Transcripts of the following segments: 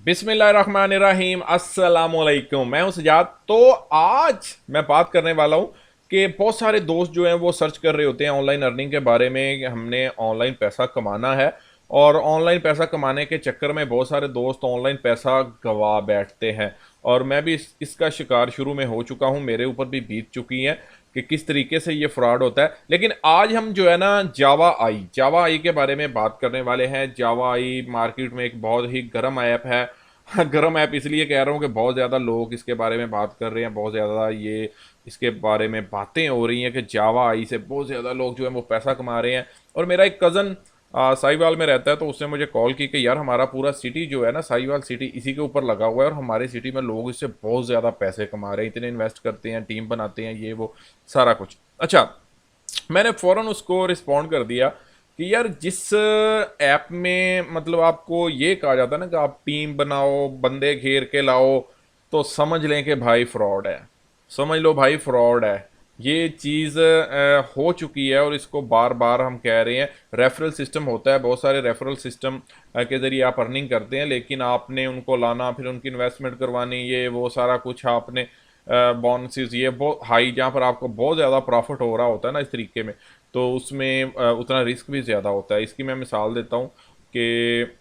बिस्मिल्लाहिर्रहमानिर्रहीम अस्सलामुअलैकुम। मैं हूं सजाद। तो आज मैं बात करने वाला हूं कि बहुत सारे दोस्त जो हैं वो सर्च कर रहे होते हैं ऑनलाइन अर्निंग के बारे में कि हमने ऑनलाइन पैसा कमाना है। और ऑनलाइन पैसा कमाने के चक्कर में बहुत सारे दोस्त ऑनलाइन पैसा गवा बैठते हैं। और मैं भी इसका शिकार शुरू में हो चुका हूं, मेरे ऊपर भी बीत चुकी है कि किस तरीके से ये फ्रॉड होता है। लेकिन आज हम जो है ना जावा आई के बारे में बात करने वाले हैं। जावा आई मार्केट में एक बहुत ही गर्म ऐप है। गर्म ऐप इसलिए कह रहा हूँ कि बहुत ज़्यादा लोग इसके बारे में बात कर रहे हैं, बहुत ज़्यादा ये इसके बारे में बातें हो रही हैं कि जावा आई से बहुत ज़्यादा लोग जो है वो पैसा कमा रहे हैं। और मेरा एक कज़न साहिवाल में रहता है, तो उसने मुझे कॉल की कि यार हमारा पूरा सिटी जो है ना, साहिवाल सिटी इसी के ऊपर लगा हुआ है और हमारे सिटी में लोग इससे बहुत ज़्यादा पैसे कमा रहे हैं, इतने इन्वेस्ट करते हैं, टीम बनाते हैं, ये वो सारा कुछ। अच्छा, मैंने फ़ौरन उसको रिस्पॉन्ड कर दिया कि यार जिस ऐप में मतलब आपको ये कहा जाता है ना कि आप टीम बनाओ, बंदे घेर के लाओ, तो समझ लें कि भाई फ्रॉड है। समझ लो भाई फ्रॉड है। ये चीज़ हो चुकी है और इसको बार बार हम कह रहे हैं। रेफरल सिस्टम होता है, बहुत सारे रेफरल सिस्टम के ज़रिए आप अर्निंग करते हैं, लेकिन आपने उनको लाना, फिर उनकी इन्वेस्टमेंट करवानी, ये वो सारा कुछ आपने बोनसेस ये बहुत हाई, जहाँ पर आपको बहुत ज़्यादा प्रॉफिट हो रहा होता है ना इस तरीके में, तो उसमें उतना रिस्क भी ज़्यादा होता है। इसकी मैं मिसाल देता हूँ कि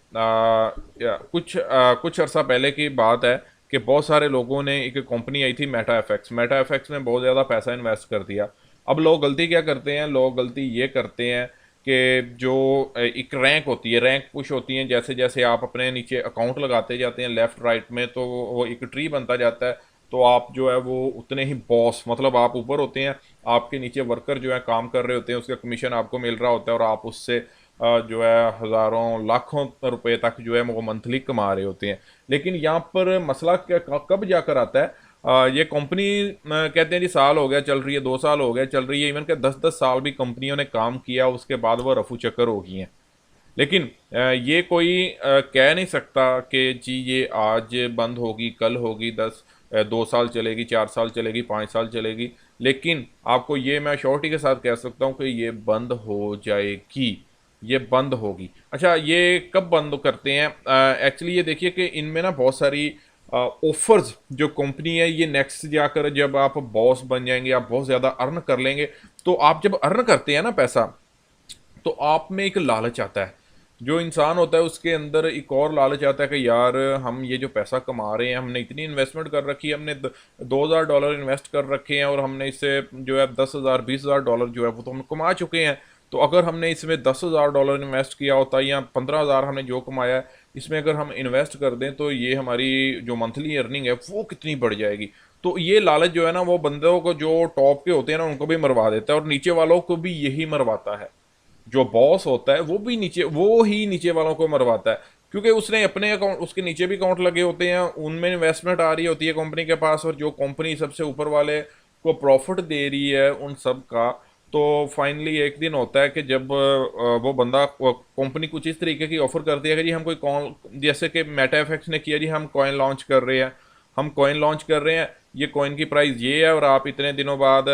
कुछ अर्सा पहले की बात है कि बहुत सारे लोगों ने, एक कंपनी आई थी मेटा एफएक्स में बहुत ज़्यादा पैसा इन्वेस्ट कर दिया। अब लोग गलती क्या करते हैं, लोग गलती ये करते हैं कि जो एक रैंक होती है, रैंक पुश होती है, जैसे जैसे आप अपने नीचे अकाउंट लगाते जाते हैं लेफ़्ट राइट में, तो वो एक ट्री बनता जाता है। तो आप जो है वो उतने ही बॉस, मतलब आप ऊपर होते हैं, आपके नीचे वर्कर जो है काम कर रहे होते हैं, उसका कमीशन आपको मिल रहा होता है और आप उससे जो है हज़ारों लाखों रुपए तक जो है वो मंथली कमा रहे होते हैं। लेकिन यहाँ पर मसला क्या कब जाकर आता है, ये कंपनी कहते हैं जी साल हो गया चल रही है, 2 साल हो गए चल रही है, इवन के 10-10 साल भी कंपनियों ने काम किया, उसके बाद वो रफू चक्कर हो गई हैं। लेकिन ये कोई कह नहीं सकता कि जी ये आज बंद होगी, कल होगी, 2 साल चलेगी, 4 साल चलेगी, 5 साल चलेगी। लेकिन आपको ये मैं श्योरिटी के साथ कह सकता हूँ कि ये बंद हो जाएगी, ये बंद होगी। अच्छा, ये कब बंद करते हैं? एक्चुअली ये देखिए कि इनमें ना बहुत सारी ऑफर्स जो कंपनी है, ये नेक्स्ट जाकर जब आप बॉस बन जाएंगे, आप बहुत ज़्यादा अर्न कर लेंगे, तो आप जब अर्न करते हैं ना पैसा, तो आप में एक लालच आता है। जो इंसान होता है उसके अंदर एक और लालच आता है कि यार हम ये जो पैसा कमा रहे हैं, हमने इतनी इन्वेस्टमेंट कर रखी है, हमने $2,000 इन्वेस्ट कर रखे हैं और हमने इससे जो है 10,000 $20,000 जो है वो तो हम कमा चुके हैं। तो अगर हमने इसमें $10,000 इन्वेस्ट किया होता या 15,000 हमने जो कमाया है, इसमें अगर हम इन्वेस्ट कर दें तो ये हमारी जो मंथली अर्निंग है वो कितनी बढ़ जाएगी। तो ये लालच जो है ना, वो बंदों को जो टॉप के होते हैं ना उनको भी मरवा देता है और नीचे वालों को भी यही मरवाता है। जो बॉस होता है वो भी नीचे, वो ही नीचे वालों को मरवाता है, क्योंकि उसने अपने अकाउंट, उसके नीचे भी अकाउंट लगे होते हैं, उनमें इन्वेस्टमेंट आ रही होती है कंपनी के पास, और जो कंपनी सबसे ऊपर वाले को प्रॉफिट दे रही है उन सब का। तो फाइनली एक दिन होता है कि जब वो बंदा, कंपनी कुछ इस तरीके की ऑफर करती है कि जी हम कोई कॉइन, जैसे कि मेटा एफएक्स ने किया, जी हम कॉइन लॉन्च कर रहे हैं, हम कॉइन लॉन्च कर रहे हैं, ये कॉइन की प्राइस ये है और आप इतने दिनों बाद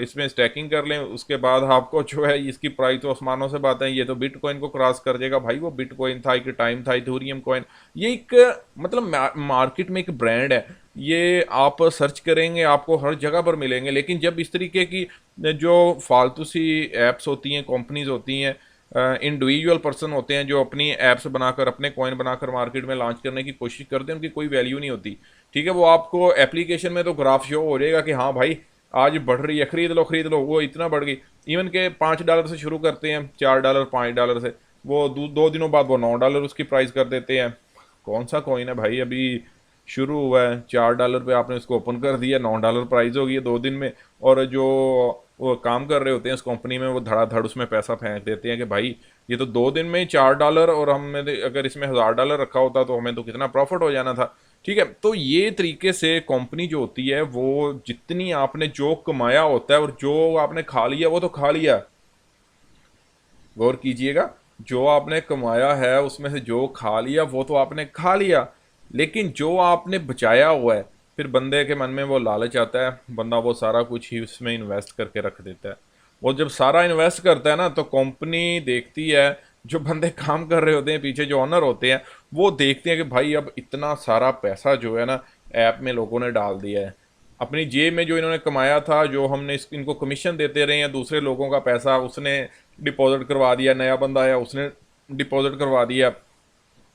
इसमें स्टैकिंग कर लें, उसके बाद आपको जो है इसकी प्राइस तो आसमानों से बात है, ये तो बिटकॉइन को क्रॉस कर देगा। भाई वो बिटकॉइन था, एक टाइम था इथेरियम कॉइन, ये एक मतलब मार्केट में एक ब्रांड है। ये आप सर्च करेंगे आपको हर जगह पर मिलेंगे। लेकिन जब इस तरीके की जो फालतू सी एप्स होती हैं, कंपनीज होती हैं, इंडिविजुअल पर्सन होते हैं जो अपनी ऐप्स बनाकर, अपने कॉइन बनाकर मार्केट में लॉन्च करने की कोशिश करते हैं, उनकी कोई वैल्यू नहीं होती। ठीक है, वो आपको एप्लीकेशन में तो ग्राफ शो हो जाएगा कि हाँ भाई आज बढ़ रही है, खरीद लो, वो इतना बढ़ गई। इवन के $5 से शुरू करते हैं, $4 $5 से, वो 2 दिनों बाद वो $9 उसकी प्राइस कर देते हैं। कौन सा कॉइन है भाई, अभी शुरू हुआ है, $4 पे आपने उसको ओपन कर दिया, $9 प्राइस हो गई है 2 दिन में। और जो वो काम कर रहे होते हैं उस कंपनी में, वो धड़ाधड़ उसमें पैसा फेंक देते हैं कि भाई ये तो 2 दिन में ही $4, और हमने अगर इसमें $1,000 रखा होता तो हमें तो कितना प्रॉफिट हो जाना था। ठीक है, तो ये तरीके से कंपनी जो होती है, वो जितनी आपने जो कमाया होता है और जो आपने खा लिया वो तो खा लिया। गौर कीजिएगा, जो आपने कमाया है उसमें से जो खा लिया वो तो आपने खा लिया, लेकिन जो आपने बचाया हुआ है, फिर बंदे के मन में वो लालच आता है, बंदा वो सारा कुछ ही उसमें इन्वेस्ट करके रख देता है। वो जब सारा इन्वेस्ट करता है ना, तो कंपनी देखती है, जो बंदे काम कर रहे होते हैं पीछे, जो ऑनर होते हैं, वो देखते हैं कि भाई अब इतना सारा पैसा जो है ना ऐप में लोगों ने डाल दिया है, अपनी जेब में जो इन्होंने कमाया था, जो हमने इनको कमीशन देते रहे हैं, दूसरे लोगों का पैसा उसने डिपॉजिट करवा दिया, नया बंदा आया उसने डिपॉजिट करवा दिया,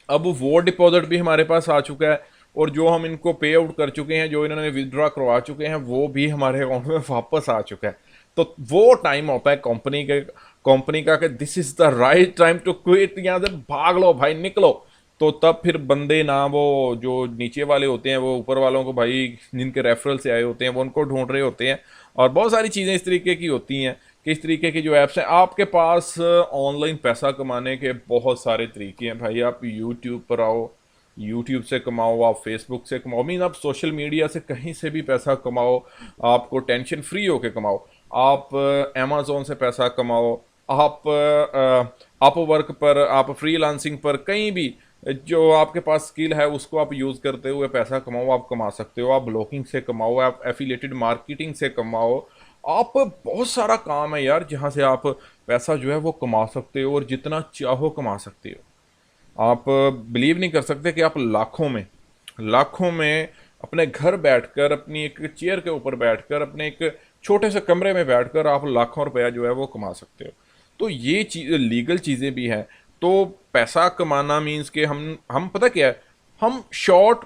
अब वो डिपॉजिट भी हमारे पास आ चुका है, और जो हम इनको पे आउट कर चुके हैं, जो इन्होंने विदड्रॉ करवा चुके हैं, वो भी हमारे अकाउंट में वापस आ चुका है। तो वो टाइम होता है कंपनी का कि this is the right time to quit, यहाँ से भाग लो भाई, निकलो। तो तब फिर बंदे ना, वो जो नीचे वाले होते हैं वो ऊपर वालों को, भाई जिनके रेफरल से आए होते हैं वो उनको ढूंढ रहे होते हैं, और बहुत सारी चीज़ें इस तरीके की होती हैं कि इस तरीके की जो ऐप्स हैं आपके पास। ऑनलाइन पैसा कमाने के बहुत सारे तरीके हैं भाई। आप यूट्यूब पर आओ, यूट्यूब से कमाओ, आप फेसबुक से कमाओ, मीन आप सोशल मीडिया से कहीं से भी पैसा कमाओ, आपको टेंशन फ्री होके कमाओ। आप अमेज़ोन से पैसा कमाओ, आप वर्क पर, आप फ्रीलांसिंग पर, कहीं भी जो आपके पास स्किल है उसको आप यूज़ करते हुए पैसा कमाओ, आप कमा सकते हो। आप ब्लॉगिंग से कमाओ, आप एफिलिएटेड मार्केटिंग से कमाओ, आप बहुत सारा काम है यार जहाँ से आप पैसा जो है वो कमा सकते हो, और जितना चाहो कमा सकते हो। आप बिलीव नहीं कर सकते कि आप लाखों में अपने घर बैठकर, अपनी एक चेयर के ऊपर बैठकर, अपने एक छोटे से कमरे में बैठकर आप लाखों रुपया जो है वो कमा सकते हो। तो ये चीज़ लीगल चीज़ें भी हैं। तो पैसा कमाना मीन्स कि हम पता क्या है, हम शॉर्ट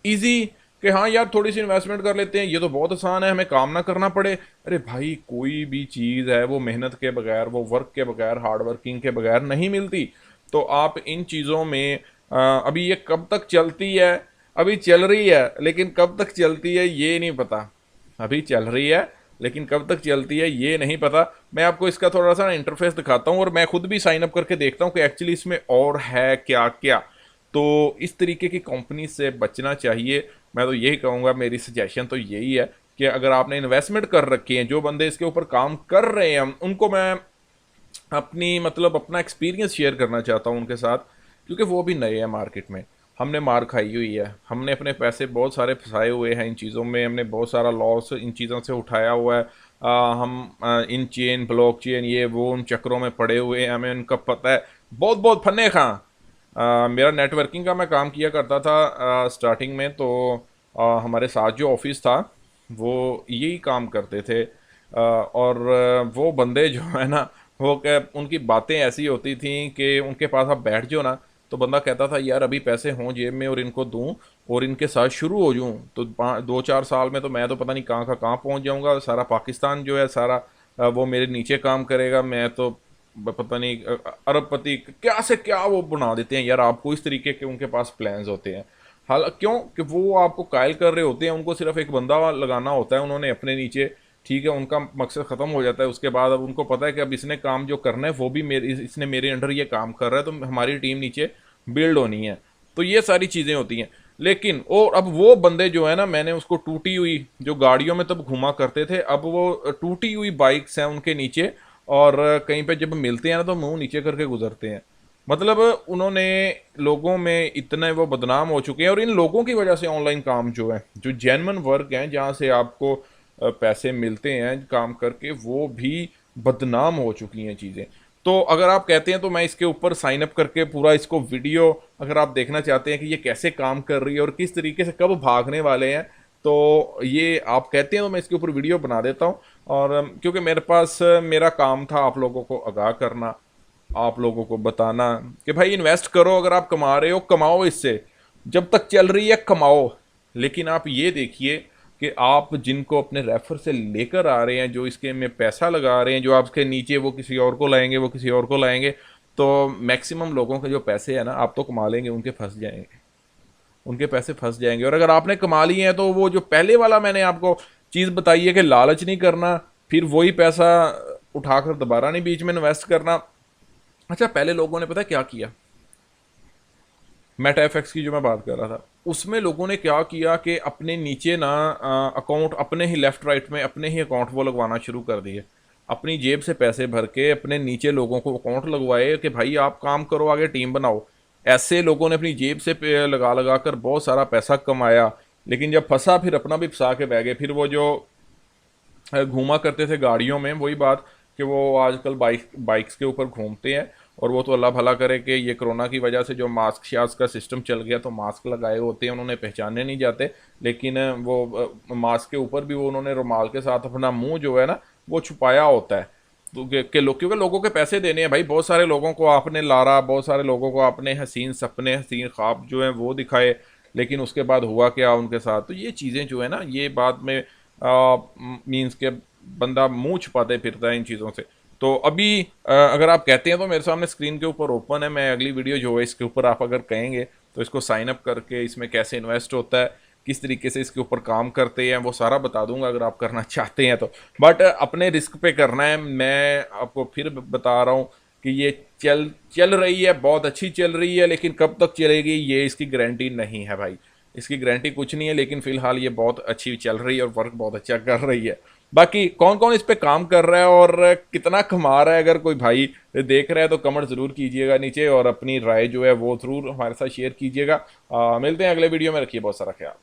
इजी कि हाँ यार थोड़ी सी इन्वेस्टमेंट कर लेते हैं, ये तो बहुत आसान है, हमें काम ना करना पड़े। अरे भाई कोई भी चीज़ है वो मेहनत के बगैर, वो वर्क के बगैर, हार्ड वर्किंग के बगैर नहीं मिलती। तो आप इन चीज़ों में अभी ये कब तक चलती है, अभी चल रही है लेकिन कब तक चलती है ये नहीं पता। अभी चल रही है लेकिन कब तक चलती है ये नहीं पता। मैं आपको इसका थोड़ा सा इंटरफेस दिखाता हूँ, और मैं खुद भी साइन अप करके देखता हूँ कि एक्चुअली इसमें और है क्या क्या। तो इस तरीके की कंपनी से बचना चाहिए। मैं तो यही कहूँगा, मेरी सजेशन तो यही है कि अगर आपने इन्वेस्टमेंट कर रखी है, जो बंदे इसके ऊपर काम कर रहे हैं उनको मैं अपनी मतलब अपना एक्सपीरियंस शेयर करना चाहता हूँ उनके साथ, क्योंकि वो भी नए हैं मार्केट में। हमने मार खाई हुई है, हमने अपने पैसे बहुत सारे फंसाए हुए हैं इन चीज़ों में, हमने बहुत सारा लॉस इन चीज़ों से उठाया हुआ है। इन चेन, ब्लॉक चेन, ये वो उन चक्रों में पड़े हुए हैं, हमें उनका पता है। बहुत बहुत फन्ने खां। मेरा नेटवर्किंग का मैं काम किया करता था स्टार्टिंग में, तो हमारे साथ जो ऑफिस था वो यही काम करते थे। और वो बंदे जो है ना, वो क्या, उनकी बातें ऐसी होती थी कि उनके पास आप बैठ जाओ ना, तो बंदा कहता था यार अभी पैसे हों जेब में और इनको दूं और इनके साथ शुरू हो जाऊं, तो 2-4 साल में तो मैं तो पता नहीं कहाँ का कहाँ पहुंच जाऊंगा। सारा पाकिस्तान जो है सारा वो मेरे नीचे काम करेगा, मैं तो पता नहीं अरबपति क्या से क्या वो बना देते हैं यार आपको। इस तरीके के उनके पास प्लान्स होते हैं। हाल क्यों कि वो आपको कायल कर रहे होते हैं, उनको सिर्फ एक बंदा लगाना होता है उन्होंने अपने नीचे, ठीक है, उनका मकसद ख़त्म हो जाता है। उसके बाद अब उनको पता है कि अब इसने काम जो करना है वो भी मेरे, इसने मेरे अंडर ये काम कर रहा है, तो हमारी टीम नीचे बिल्ड होनी है। तो ये सारी चीज़ें होती हैं। लेकिन और अब वो बंदे जो है ना, मैंने उसको टूटी हुई जो गाड़ियों में तब घुमा करते थे, अब वो टूटी हुई बाइक्स हैं उनके नीचे, और कहीं पे जब मिलते हैं ना तो मुंह नीचे करके गुजरते हैं। मतलब उन्होंने लोगों में इतने वो बदनाम हो चुके हैं, और इन लोगों की वजह से ऑनलाइन काम जो है, जो जेन्युइन वर्क हैं जहाँ से आपको पैसे मिलते हैं काम करके, वो भी बदनाम हो चुकी हैं चीज़ें। तो अगर आप कहते हैं तो मैं इसके ऊपर साइन अप करके पूरा इसको वीडियो, अगर आप देखना चाहते हैं कि ये कैसे काम कर रही है और किस तरीके से कब भागने वाले हैं, तो ये आप कहते हैं तो मैं इसके ऊपर वीडियो बना देता हूँ। और क्योंकि मेरे पास मेरा काम था आप लोगों को आगाह करना, आप लोगों को बताना कि भाई इन्वेस्ट करो, अगर आप कमा रहे हो कमाओ, इससे जब तक चल रही है कमाओ। लेकिन आप ये देखिए कि आप जिनको अपने रेफर से लेकर आ रहे हैं, जो इसके में पैसा लगा रहे हैं, जो आपके नीचे वो किसी और को लाएंगे, वो किसी और को लाएंगे, तो मैक्सिमम लोगों के जो पैसे हैं ना, आप तो कमा लेंगे, उनके फंस जाएंगे, उनके पैसे फंस जाएंगे। और अगर आपने कमा लिए हैं तो वो जो पहले वाला मैंने आपको चीज़ बताई है कि लालच नहीं करना, फिर वही पैसा उठाकर दोबारा नहीं बीच में इन्वेस्ट करना। अच्छा, पहले लोगों ने पता है क्या किया, मेटा एफएक्स की जो मैं बात कर रहा था, उसमें लोगों ने क्या किया कि अपने नीचे ना अकाउंट, अपने ही लेफ्ट राइट में अपने ही अकाउंट वो लगवाना शुरू कर दिए। अपनी जेब से पैसे भर के अपने नीचे लोगों को अकाउंट लगवाए कि भाई आप काम करो, आगे टीम बनाओ। ऐसे लोगों ने अपनी जेब से लगा लगा कर बहुत सारा पैसा कमाया। लेकिन जब फंसा फिर अपना भी फंसा के बह गए। फिर वो जो घूमा करते थे गाड़ियों में, वही बात कि वो आजकल बाइक्स के ऊपर घूमते हैं, और वो तो अल्लाह भला करे कि ये कोरोना की वजह से जो मास्क शास्क का सिस्टम चल गया, तो मास्क लगाए होते हैं उन्होंने पहचाने नहीं जाते, लेकिन वो मास्क के ऊपर भी वो उन्होंने रुमाल के साथ अपना मुंह जो है ना वो छुपाया होता है। तो क्योंकि लोगों के पैसे देने हैं भाई, बहुत सारे लोगों को आपने लारा, बहुत सारे लोगों को आपने हसीन सपने हसीन ख्वाब जो हैं वो दिखाए, लेकिन उसके बाद हुआ क्या उनके साथ। तो ये चीज़ें जो है ना, ये बाद में मीन्स के बंदा मुंह छुपाते फिरता है इन चीज़ों से। तो अभी अगर आप कहते हैं तो मेरे सामने स्क्रीन के ऊपर ओपन है, मैं अगली वीडियो जो है इसके ऊपर आप अगर कहेंगे तो इसको साइन अप करके इसमें कैसे इन्वेस्ट होता है, किस तरीके से इसके ऊपर काम करते हैं, वो सारा बता दूंगा अगर आप करना चाहते हैं तो। बट अपने रिस्क पे करना है। मैं आपको फिर बता रहा हूँ कि ये चल चल रही है, बहुत अच्छी चल रही है, लेकिन कब तक चलेगी ये इसकी गारंटी नहीं है भाई, इसकी गारंटी कुछ नहीं है। लेकिन फिलहाल ये बहुत अच्छी चल रही है और वर्क बहुत अच्छा कर रही है। बाकी कौन कौन इस पे काम कर रहा है और कितना कमा रहा है, अगर कोई भाई देख रहा है तो कमेंट ज़रूर कीजिएगा नीचे, और अपनी राय जो है वो ज़रूर हमारे साथ शेयर कीजिएगा। मिलते हैं अगले वीडियो में, रखिए बहुत सारा ख्याल।